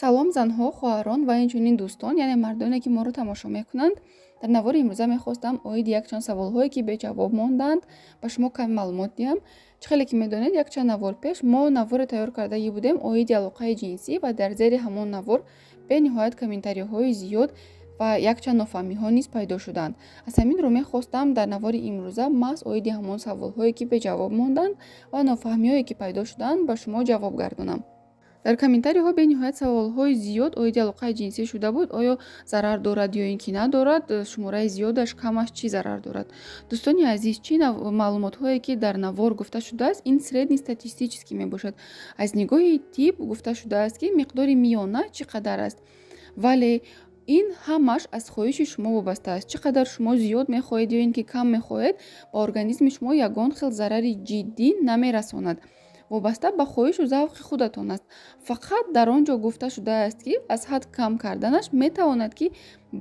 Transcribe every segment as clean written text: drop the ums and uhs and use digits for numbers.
салом занҳо, хоҳарон ва инчунин дӯстон, яъне мардоне ки моро тамошо мекунанд. Дар навори имрӯза мехостам оиди якчанд саволҳое ки беҷавоб монданд ба шумо каме маълумот диҳам. Чӣ хеле ки медонед, якчанд навор пеш мо наворе тайёр кардагӣ будем оиди алоқаи ҷинсӣ ва дар зери ҳамон навор бениҳоят комментариҳои зиёд ва якчанд нофаҳмиҳо низ пайдо шуданд. Аз ҳамин рӯ мехостам дар навори имрӯза маҳз оиди ҳамон саволҳое ки беҷавоб монданд ва нофаҳмиҳое ки пайдо шуданд ба шумо ҷавоб гардонам. Дар комментариҳо бениҳоят саволҳои зиёд оиди алоқаи ҷинсӣ шуда буд. Оё зарар дорад ё ин ки надорад, шумораи зиёдаш, камаш чӣ зарар дорад? Дӯстони азиз, чӣ маълумотҳое ки дар навор гуфта шудааст, ин среднестатистически мебошад. Аз нигоҳи тиб гуфта шудааст ки миқдори миёна чӣ қадар аст, вале ин ҳамаш аз хоҳиши шумо вобаста аст. Чӣ қадар шумо зиёд мехоҳед ё ин ки кам мехоҳед, ба организми шумо ягон хел зарари ҷиддӣ намерасонад. Вобаста ба хоҳишу завқи худатон аст. Фақат дар он ҷо гуфта шудааст ки аз ҳад кам карданаш метавонад ки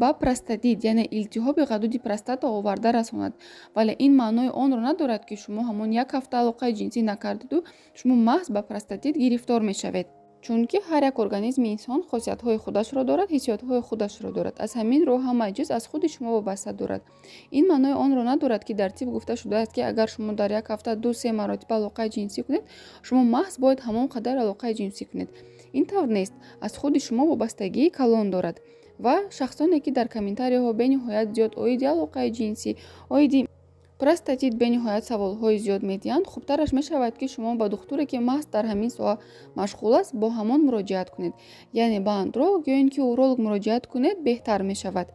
ба простатит, яъне илтиҳоби ғадуди простата оварда расонад. Вале ин маънои онро надорад ки шумо ҳамон як ҳафта алоқаи ҷинсӣ накардаду шумо маҳз ба простатит гирифтор мешавед. Чунки ҳар як организми инсон хосиятҳои худашро дорад, ҳиссиётҳои худашро дорад. Аз ҳамин роҳ ҳамаи чиз аз худи шумо вобаста дорад. Ин маънои онро надорад ки дар тиб гуфта шудааст ки агар шумо дар як ҳафта 2-3 маротиба алоқаи ҷинсӣ кунед, шумо маҳз бояд ҳамон қадар алоқаи ҷинсӣ кунед. Ин тавр нест. Аз худи шумо вобастагии калон дорад. Ва шахсоне ки дар комментариҳо бениҳоят зиёд оиди алоқаи ҷинсӣ, оиди простатит бениҳоят саволҳои зиёд медиҳанд, хубтараш мешавад ки шумо ба духтуре ки маҳз дар ҳамин соҳа машғул аст, бо ҳамон муроҷиат кунед. Яъне ба андролог ё ин ки уролог муроҷиат кунед беҳтар мешавад.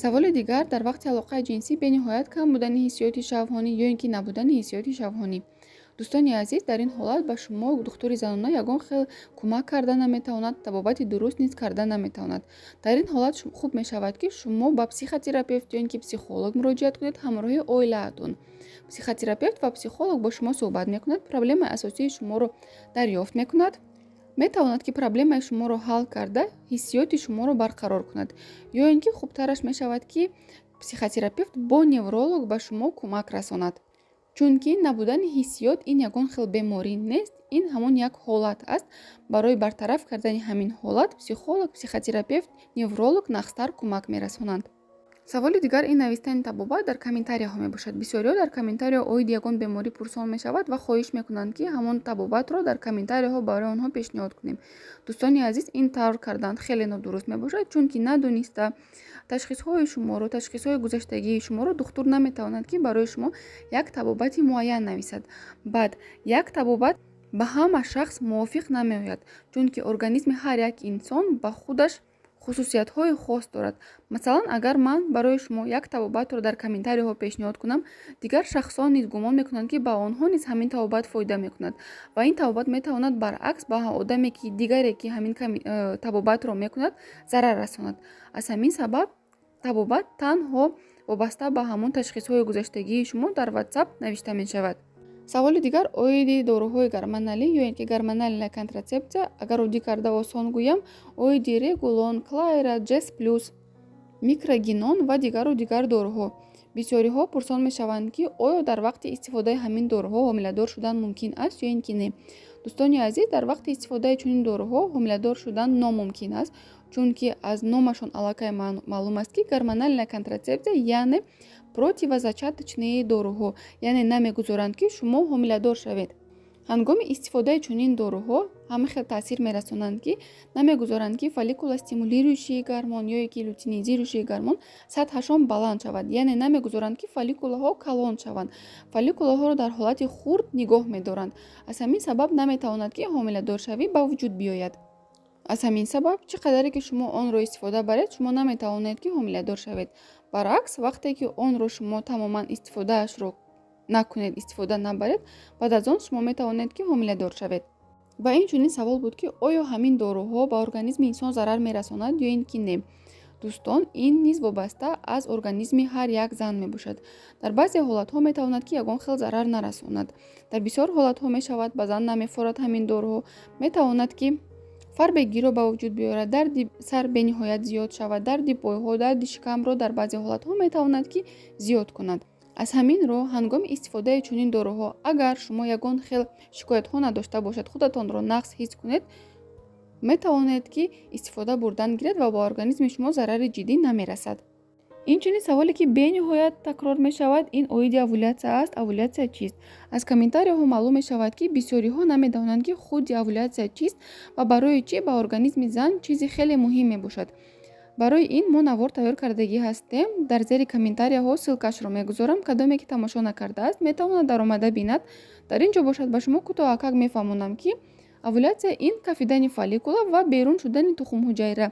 Саволи дигар, дар вақти алоқаи ҷинсӣ бениҳоят кам будани ҳиссиёти шавҳонӣ ё ин ки набудани ҳиссиёти шавҳонӣ. Дӯстони азиз, дар ин ҳолат ба шумо духтури занона ягон хел кӯмак карда наметавонад, табобати дуруст низ карда наметавонад. Дар ин ҳолат хуб мешавад ки шумо ба психотерапевт ё ин ки психолог муроҷиат кунед ҳамроҳи оилаатон. Психотерапевт ва психолог бо шумо суҳбат мекунад, проблемаи асосии шуморо дарёфт мекунад, метавонад ки проблемаи шуморо ҳал карда ҳиссиёти шуморо барқарор кунад. Ё ин ки хубтараш мешавад ки психотерапевт бо невролог ба шумо кӯмак расонад. Чунки набудани ҳиссиёт ин ягон хел беморӣ нест, ин ҳамон як ҳолат аст. Барои бартараф кардани ҳамин ҳолат психолог, психотерапевт, невролог нахстар кӯмак мерасонанд. Саволи дигар, ин навистани табобат дар комментариҳо мебошад. Бисёриҳо дар комментариҳо оиди ягон беморӣ пурсон мешавад ва хоҳиш мекунанд ки ҳамон табобатро дар комментариҳо барои онҳо пешниҳод кунем. Дӯстони азиз, ин тавр кардан хеле нодуруст мебошад, чунки надониста ташхисҳои шуморо, ташхисҳои гузаштагии шуморо духтур наметавонад ки барои шумо як табобати муайян нависад. Баъд як табобат ба ҳама шахс мувофиқ намеояд, чунки организми ҳар як инсон ба худаш хусусиятҳои хос дорад. Масалан, агар ман барои шумо як табобатро дар комментариҳо пешниҳод кунам, дигар шахсон низ гумон мекунанд ки ба онҳо низ ҳамин табобат фоида мекунад ва ин табобат метавонад баръакс ба одаме ки дигаре ки ҳамин табобатро мекунад зарар расонад. Аз ҳамин сабаб табобат танҳо вобаста ба ҳамон ташхисҳои гузаштагии шумо дар WhatsApp навишта мешавад. Саволи дигар, оиди доруҳои гормоналӣ ё ин ки гормоналия контрацепсия, агар оддӣ карда осон гӯям, оиди Регулон, Клайра, Джес плюс, Микрогинон ва дигару дигар доруҳо. Бисёриҳо пурсон мешаванд ки оё дар вақти истифодаи ҳамин доруҳо ҳомиладор шудан мумкин аст ё ин ки не. Дӯстони азиз, дар вақти истифодаи чунин доруҳо ҳомиладор шудан номумкин аст, чунки аз номашон аллакай маълум аст ки гормоналия контрацепсия яъне противозачаточные доруҳо, яъне намегузоранд ки шумо ҳомиладор шавед. Ҳангоми истифодаи чунин доруҳо ҳама хел таъсир мерасонанд ки намегузоранд ки фолликулостимулирующий гормон ё ки лютинизирующий гормон сатҳашон баланд шавад, яъне намегузоранд ки фолликулаҳо калон шаванд. Фолликулаҳоро дар ҳолати хурд нигоҳ медоранд. Аз ҳамин сабаб наметавонад ки ҳомиладоршавӣ ба вуҷуд биёяд. Аз ҳамин сабаб чӣ қадаре ки шумо онро истифода баред, шумо наметавонед ки ҳомиладор шавед. Баръакс, вақте ки онро шумо тамоман истифодаашро накунед, истифода набаред, баъд аз он шумо метавонед ки ҳомиладор шавед. Ва инчунин савол буд ки оё ҳамин доруҳо ба организми инсон зарар мерасонад ё ин ки не. Дӯстон, ин низ вобаста аз организми ҳар як зан мебошад. Дар баъзе ҳолатҳо метавонад ки ягон хел зарар нарасонад. Дар бисёр ҳолатҳо мешавад ба зан намефорад ҳамин доруҳо, метавонад ки фарбегиро ба вуҷуд биёрад, дарди сар бениҳоят зиёд шавад, дарди пойҳо, дарди шикамро дар баъзе ҳолатҳо метавонад ки зиёд кунад. аз ҳамин роҳ ҳангоми истифодаи чунин доруҳо агар шумо ягон хел шикоятҳо надошта бошед, худатонро нақс ҳис кунед, метавонед ки истифода бурдан гирад ва ба организми шумо зарари ҷиддӣ намерасад. Инчунин саволе ки бениҳоят такрор мешавад, ин оиди овулятсия аст. Овулятсия чист? Аз комментарияҳо маълум мешавад ки бисёриҳо намедонанд ки худи овулятсия чист ва барои чӣ ба организми зан чизи хеле муҳим мебошад. барои ин мо навор тайёр кардагӣ ҳастем. Дар зери комментарияҳо ссилкаашро мегузорам. Кадоме ки тамошо накардааст метавонад даромада бинад. Дар ин ҷо бошад ба шумо кӯтоҳакак мефаҳмонам ки овулятсия ин кафидани фолликула ва берун шудани тухмҳуҷайра.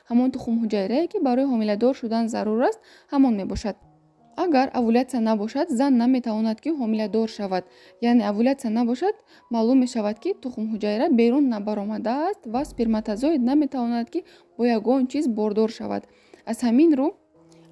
ҳамон тухмҳуҷайрае ки барои ҳомиладор шудан зарур аст, ҳамон мебошад. агар овулятсия набошад, зан наметавонад ки ҳомиладор шавад. яъне овулятсия набошад, маълум мешавад ки тухмҳуҷайра берун набаромадааст ва сперматозоид наметавонад ки бо ягон чиз бордор шавад. аз ҳамин рӯ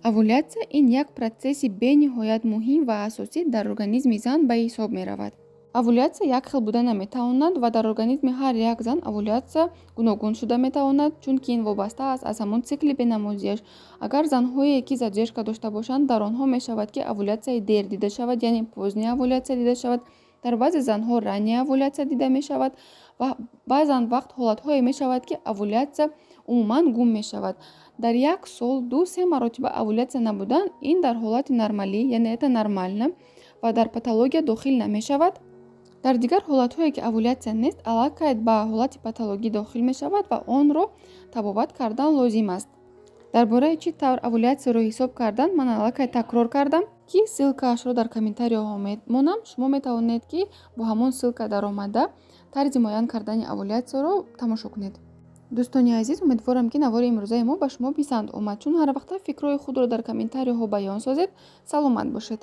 овулятсия ин як протсесси бениҳоят муҳим ва асосӣ дар организми зан ба ҳисоб меравад. овулятсия як хел буда наметавонад ва дар организми ҳар як зан овулятсия гуногун шуда метавонад, чунки ин вобаста аст аз ҳамон цикли бенамозияш. агар занҳое ки задержка дошта бошанд, дар онҳо мешавад ки овулятсияи дер дида шавад, яъне позния овулятсия дида шавад. дар баъзе занҳо ранния овулятсия дида мешавад ва баъзан вақт ҳолатҳое мешавад ки овулятсия умуман гум мешавад. дар як сол 2-3 маротиба овулятсия набудан ин дар ҳолати нормалӣ, яъне это нормально ва дар патология дохил намешавад. дар дигар ҳолатҳое ки овулятсия нест, аллакай ба ҳолати патологӣ дохил мешавад ва онро табобат кардан лозим аст. дар бораи чӣ тавр овулятсияро ҳисоб кардан ман аллакай такрор кардам ки ссилкаашро дар комментарияҳо монам. шумо метавонед ки бо ҳамон ссилка даромада тарзи муайян кардани овулятсияро тамошо кунед. дӯстони азиз, умедворам ки навори имрӯзаи мо ба шумо писанд омад. чун ҳар вақта фикрҳои худро дар комментарияҳо баён созед. саломат бошед.